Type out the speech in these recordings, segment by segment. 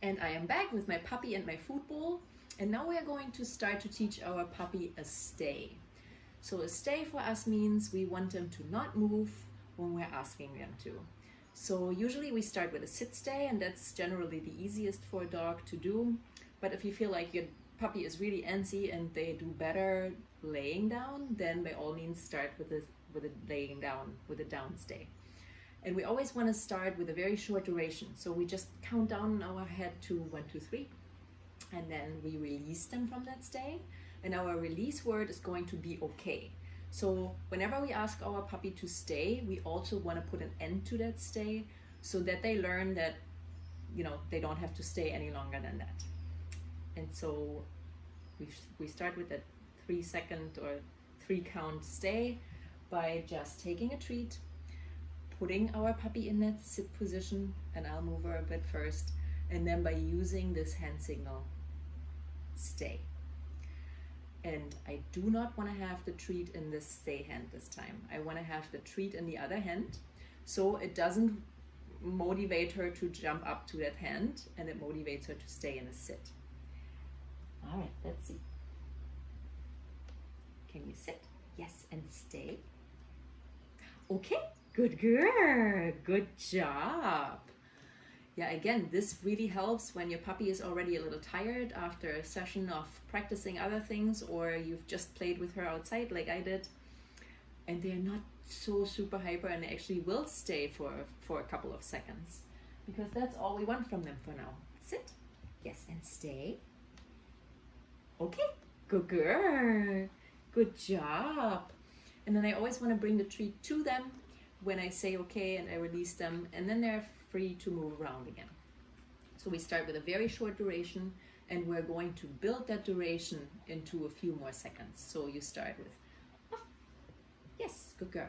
And I am back with my puppy and my food bowl. And now we are going to start to teach our puppy a stay. So a stay for us means we want them to not move when we're asking them to. So usually we start with a sit stay, and that's generally the easiest for a dog to do. But if you feel like your puppy is really antsy and they do better laying down, then by all means start with a laying down, with a down stay. And we always want to start with a very short duration. So we just count down our head to 1, 2, 3, and then we release them from that stay. And our release word is going to be okay. So whenever we ask our puppy to stay, we also want to put an end to that stay so that they learn that, they don't have to stay any longer than that. And so we start with a 3-second or 3-count stay by just taking a treat, putting our puppy in that sit position, and I'll move her a bit first, and then by using this hand signal, stay. And I do not want to have the treat in this stay hand this time. I want to have the treat in the other hand, so it doesn't motivate her to jump up to that hand, and it motivates her to stay in a sit. All right, let's see. Can you sit? Yes, and stay. Okay, good girl, good job. Yeah, again, this really helps when your puppy is already a little tired after a session of practicing other things, or you've just played with her outside like I did, and they're not so super hyper and they actually will stay for a couple of seconds, because that's all we want from them for now. Sit. Yes, and stay. Okay, good girl. Good job. And then I always want to bring the treat to them when I say okay and I release them, and then they're free to move around again. So we start with a very short duration, and we're going to build that duration into a few more seconds. So you start with, oh, yes, good girl.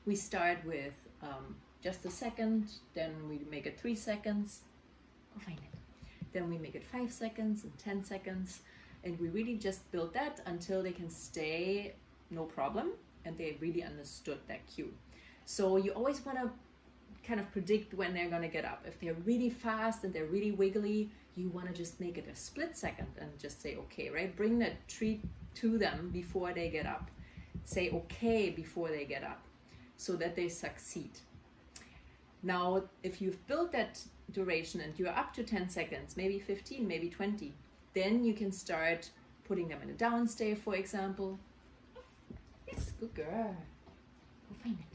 We start with just a second, then we make it 3 seconds, go find it. Then we make it 5 seconds and 10 seconds, and we really just build that until they can stay no problem, and they really understood that cue. So you always want to kind of predict when they're going to get up. If they're really fast and they're really wiggly, you want to just make it a split second and just say okay, right? Bring that treat to them before they get up. Say okay before they get up so that they succeed. Now, if you've built that duration and you're up to 10 seconds, maybe 15, maybe 20, then you can start putting them in a down stay, for example. Yes, good girl. Go find it.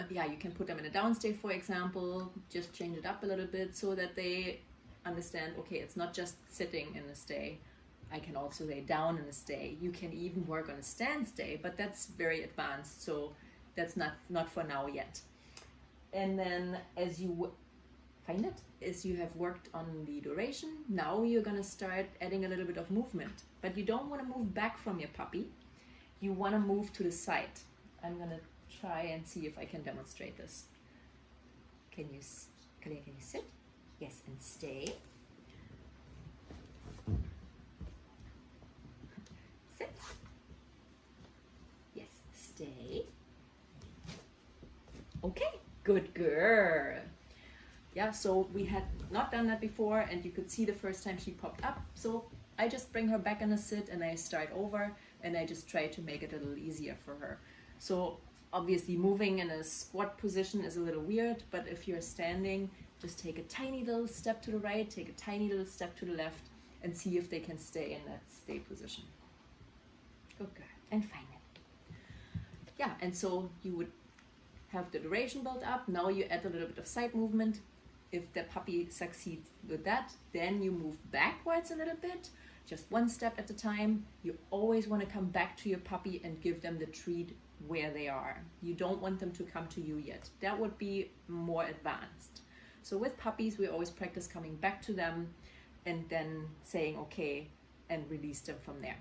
Yeah, you can put them in a down stay, for example. Just change it up a little bit so that they understand, okay, it's not just sitting in a stay. I can also lay down in a stay. You can even work on a stand stay, but that's very advanced, so that's not for now yet. And then as you find it, as you have worked on the duration, now you're going to start adding a little bit of movement. But you don't want to move back from your puppy. You want to move to the side. I'm going to try and see if I can demonstrate this. Can you sit? Yes, and stay. Sit. Yes, stay. Okay, good girl. Yeah, so we had not done that before, and you could see the first time she popped up. So I just bring her back in a sit and I start over, and I just try to make it a little easier for her. So obviously moving in a squat position is a little weird, but if you're standing, just take a tiny little step to the right, take a tiny little step to the left, and see if they can stay in that stay position. Good girl. And find it. Yeah, and so you would have the duration built up. Now you add a little bit of side movement. If the puppy succeeds with that, then you move backwards a little bit, just one step at a time. You always want to come back to your puppy and give them the treat where they are. You don't want them to come to you yet. That would be more advanced. So with puppies, we always practice coming back to them and then saying okay and release them from there.